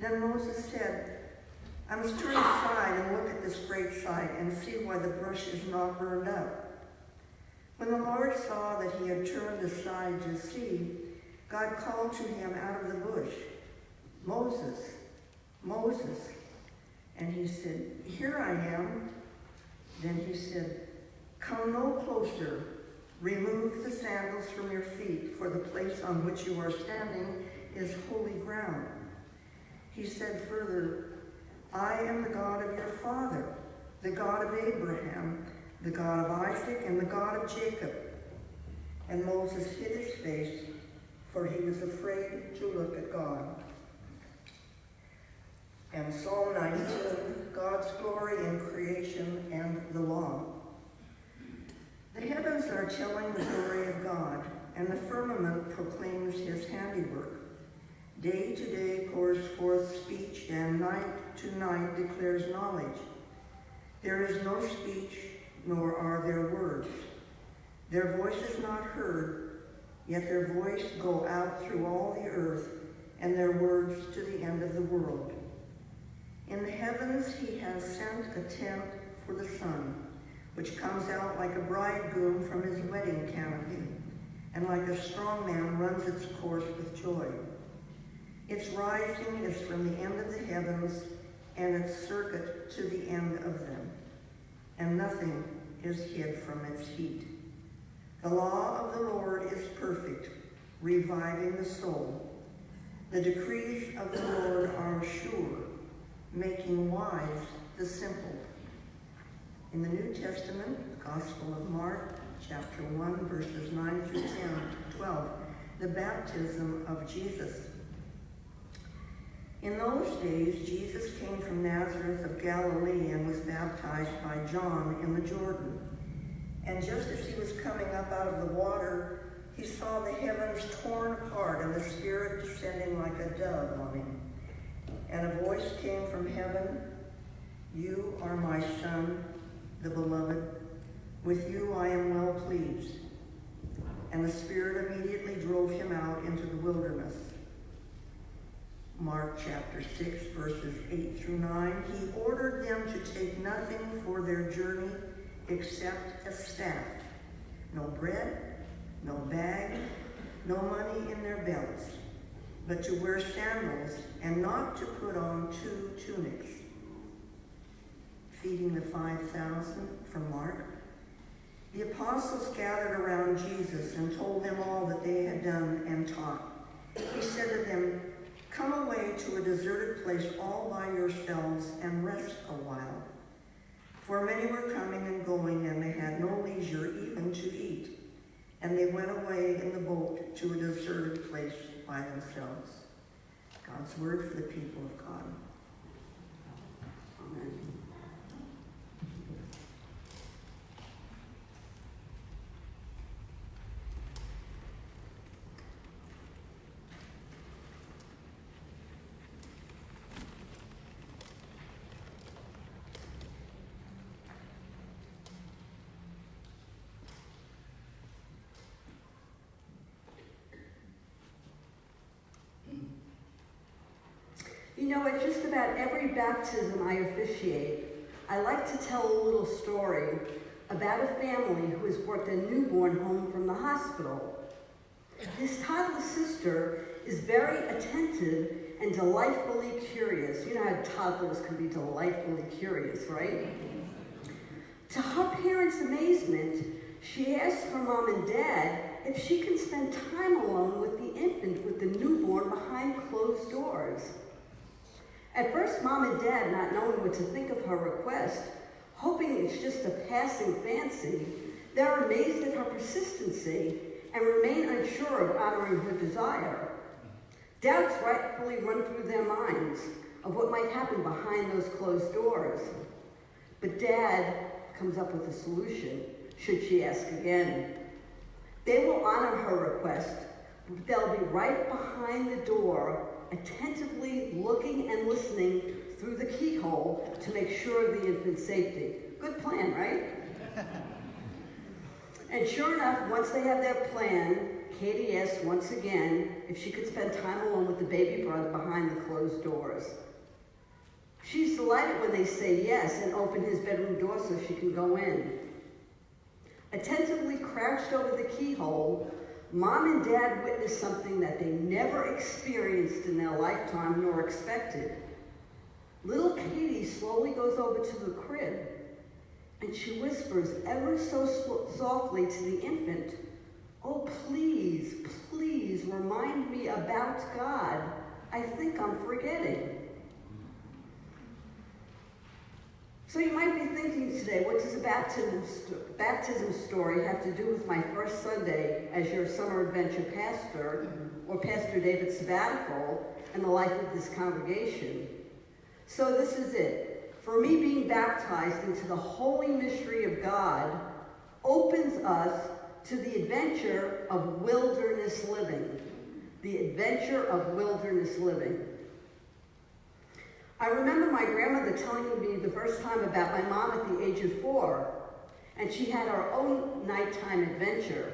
Then Moses said, I must turn aside and look at this great sight and see why the bush is not burned up. When the Lord saw that he had turned aside to see, God called to him out of the bush, Moses, Moses. And he said, Here I am. Then he said, Come no closer. Remove the sandals from your feet, for the place on which you are standing is holy ground. He said further, I am the God of your father, the God of Abraham, the God of Isaac, and the God of Jacob. And Moses hid his face, for he was afraid to look at God. And Psalm 19, God's glory in creation and the law. The heavens are telling the glory of God, and the firmament proclaims his handiwork. Day to day pours forth speech, and night to night declares knowledge. There is no speech, nor are there words. Their voice is not heard, yet their voice go out through all the earth, and their words to the end of the world. In the heavens he has sent a tent for the sun, which comes out like a bridegroom from his wedding canopy, and like a strong man runs its course with joy. Its rising is from the end of the heavens, and its circuit to the end of them, and nothing is hid from its heat. The law of the Lord is perfect, reviving the soul. The decrees of the Lord are sure, making wise the simple. In the New Testament, the Gospel of Mark, chapter 1, verses 9 through 12, the baptism of Jesus. In those days, Jesus came from Nazareth of Galilee and was baptized by John in the Jordan. And just as he was coming up out of the water, he saw the heavens torn apart and the Spirit descending like a dove on him. And a voice came from heaven, You are my Son, the Beloved. With you I am well pleased. And the Spirit immediately drove him out into the wilderness. Mark chapter 6, verses 8 through 9. He ordered them to take nothing for their journey except a staff. No bread, no bag, no money in their belts, but to wear sandals and not to put on 2 tunics. Feeding the 5,000 from Mark. The apostles gathered around Jesus and told him all that they had done and taught. He said to them, Come away to a deserted place all by yourselves and rest a while. For many were coming and going, and they had no leisure even to eat. And they went away in the boat to a deserted place by themselves. God's word for the people of God. Amen. You know, at just about every baptism I officiate, I like to tell a little story about a family who has brought their newborn home from the hospital. This toddler sister is very attentive and delightfully curious. You know how toddlers can be delightfully curious, right? To her parents' amazement, she asked her mom and dad if she can spend time alone with the infant, with the newborn, behind closed doors. At first, Mom and Dad, not knowing what to think of her request, hoping it's just a passing fancy, they're amazed at her persistency and remain unsure of honoring her desire. Doubts rightfully run through their minds of what might happen behind those closed doors. But Dad comes up with a solution, should she ask again. They will honor her request, but they'll be right behind the door, attentively looking and listening through the keyhole to make sure of the infant's safety. Good plan, right? And sure enough, once they have their plan, Katie asked once again if she could spend time alone with the baby brother behind the closed doors. She's delighted when they say yes and open his bedroom door so she can go in. Attentively crouched over the keyhole, Mom and Dad witnessed something that they never experienced in their lifetime nor expected. Little Katie slowly goes over to the crib, and she whispers ever so softly to the infant, "Oh, please, please remind me about God. I think I'm forgetting." So you might be thinking today, what does a baptism story have to do with my first Sunday as your summer adventure pastor, or Pastor David's sabbatical, and the life of this congregation? So this is it. For me, being baptized into the holy mystery of God opens us to the adventure of wilderness living. The adventure of wilderness living. I remember my grandmother telling me the first time about my mom at the age of 4, and she had her own nighttime adventure.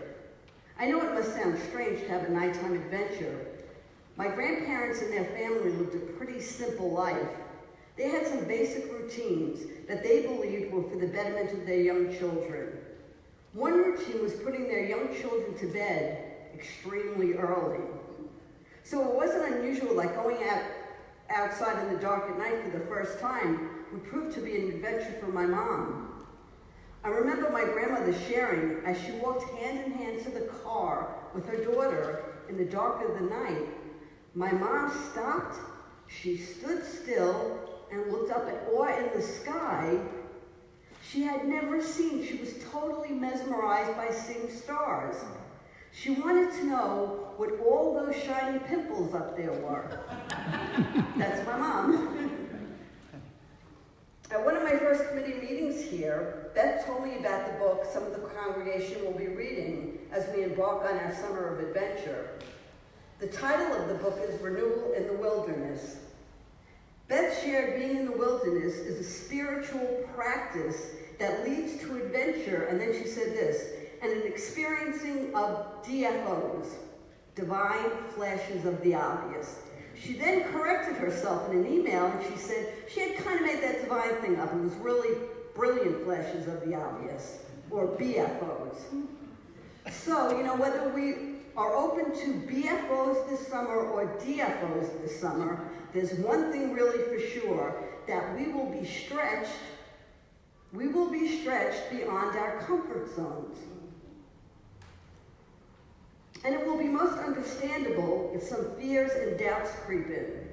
I know it must sound strange to have a nighttime adventure. My grandparents and their family lived a pretty simple life. They had some basic routines that they believed were for the betterment of their young children. One routine was putting their young children to bed extremely early. So it wasn't unusual, like going outside in the dark at night for the first time would prove to be an adventure for my mom. I remember my grandmother sharing as she walked hand in hand to the car with her daughter in the dark of the night. My mom stopped, she stood still, and looked up at awe in the sky she had never seen. She was totally mesmerized by seeing stars. She wanted to know what all those shiny pimples up there were. That's my mom. At one of my first committee meetings here, Beth told me about the book some of the congregation will be reading as we embark on our summer of adventure. The title of the book is Renewal in the Wilderness. Beth shared being in the wilderness is a spiritual practice that leads to adventure, and then she said this, and an experiencing of DFOs, divine flashes of the obvious. She then corrected herself in an email, and she said she had kind of made that divine thing up. It was really brilliant flashes of the obvious, or BFOs. So, whether we are open to BFOs this summer or DFOs this summer, there's one thing really for sure, that we will be stretched beyond our comfort zones. And it will be most understandable if some fears and doubts creep in.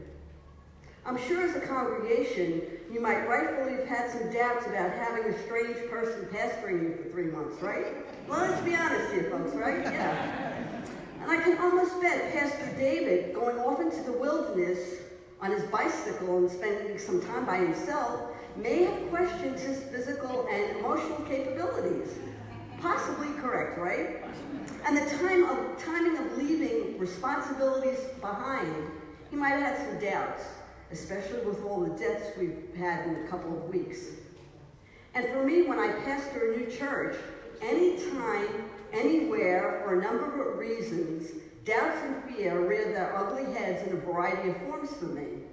I'm sure as a congregation, you might rightfully have had some doubts about having a strange person pastoring you for 3 months, right? Well, let's be honest here, folks, right? Yeah. And I can almost bet Pastor David, going off into the wilderness on his bicycle and spending some time by himself, may have questioned his physical and emotional capabilities. Possibly correct, right? And the timing of leaving responsibilities behind, he might have had some doubts, especially with all the deaths we've had in a couple of weeks. And for me, when I pastor a new church, anytime, anywhere, for a number of reasons, doubts and fear rear their ugly heads in a variety of forms for me.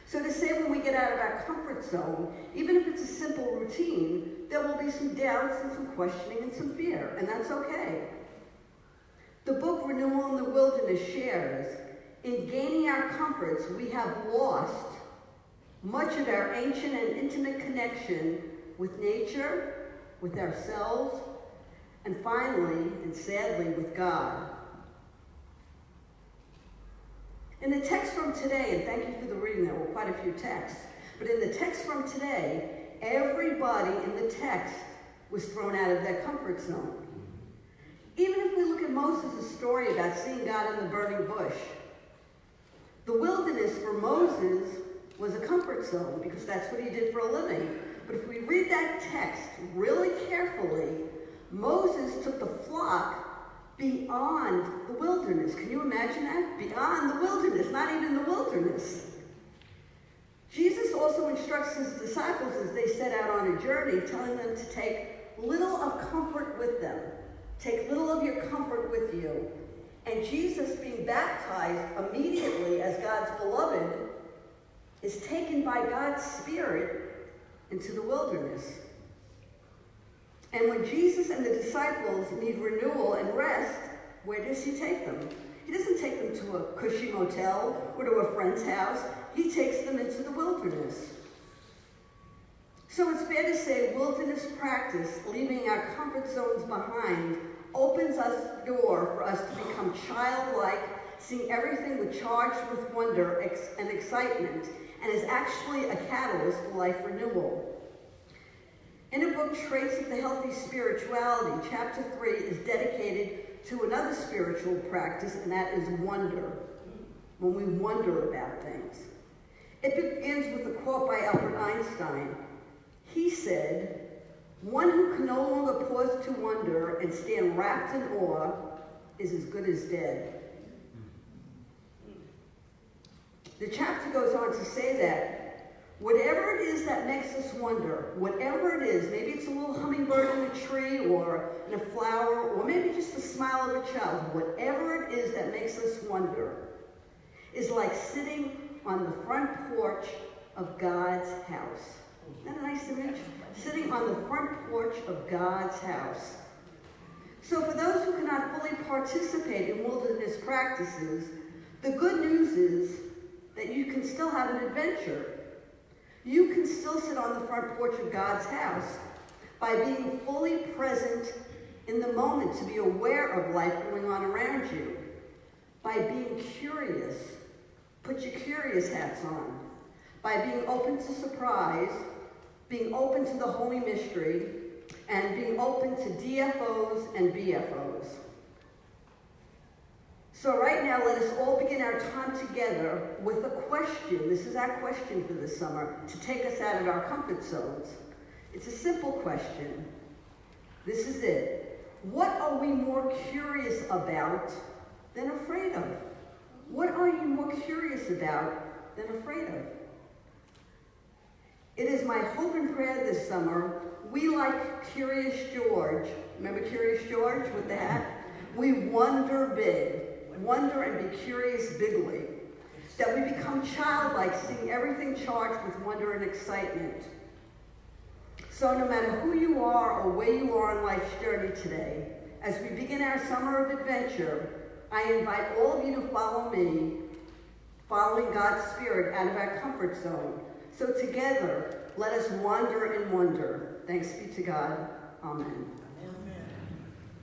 So to say when we get out of our comfort zone, even if it's a simple routine, there will be some doubts and some questioning and some fear, and that's okay. The book Renewal in the Wilderness shares, in gaining our comforts, we have lost much of our ancient and intimate connection with nature, with ourselves, and finally, and sadly, with God. In the text from today, and thank you for the reading, there were quite a few texts, but in the text from today, everybody in the text was thrown out of their comfort zone. Even if we look at Moses' story about seeing God in the burning bush, the wilderness for Moses was a comfort zone because that's what he did for a living. But if we read that text really carefully, Moses took the flock beyond the wilderness. Can you imagine that? Beyond the wilderness, not even the wilderness. Jesus also instructs his disciples as they set out on a journey, telling them to take little of comfort with them. Take little of your comfort with you. And Jesus, being baptized immediately as God's beloved, is taken by God's Spirit into the wilderness. And when Jesus and the disciples need renewal and rest, where does he take them? He doesn't take them to a cushy motel or to a friend's house. He takes them into the wilderness. So it's fair to say wilderness practice, leaving our comfort zones behind, opens us the door for us to become childlike, seeing everything charged with wonder and excitement, and is actually a catalyst for life renewal. In a book, Traits of the Healthy Spirituality, chapter 3 is dedicated to another spiritual practice, and that is wonder, when we wonder about things. It begins with a quote by Albert Einstein. He said, "One who can no longer pause to wonder and stand wrapped in awe is as good as dead." The chapter goes on to say that whatever it is that makes us wonder, whatever it is, maybe it's a little hummingbird in a tree or in a flower, or maybe just the smile of a child, whatever it is that makes us wonder is like sitting on the front porch of God's house. Isn't that a nice image? Sitting on the front porch of God's house. So for those who cannot fully participate in wilderness practices, the good news is that you can still have an adventure. You can still sit on the front porch of God's house by being fully present in the moment, to be aware of life going on around you, by being curious. Put your curious hats on. By being open to surprise, being open to the Holy Mystery, and being open to DFOs and BFOs. So right now, let us all begin our time together with a question. This is our question for this summer, to take us out of our comfort zones. It's a simple question. This is it. What are we more curious about than afraid of? What are you more curious about than afraid of? It is my hope and prayer this summer, we, like Curious George, remember Curious George with the hat? We wonder big, wonder and be curious bigly, that we become childlike, seeing everything charged with wonder and excitement. So no matter who you are or where you are on life's journey today, as we begin our summer of adventure, I invite all of you to follow me, following God's Spirit out of our comfort zone. So together, let us wander and wonder. Thanks be to God. Amen.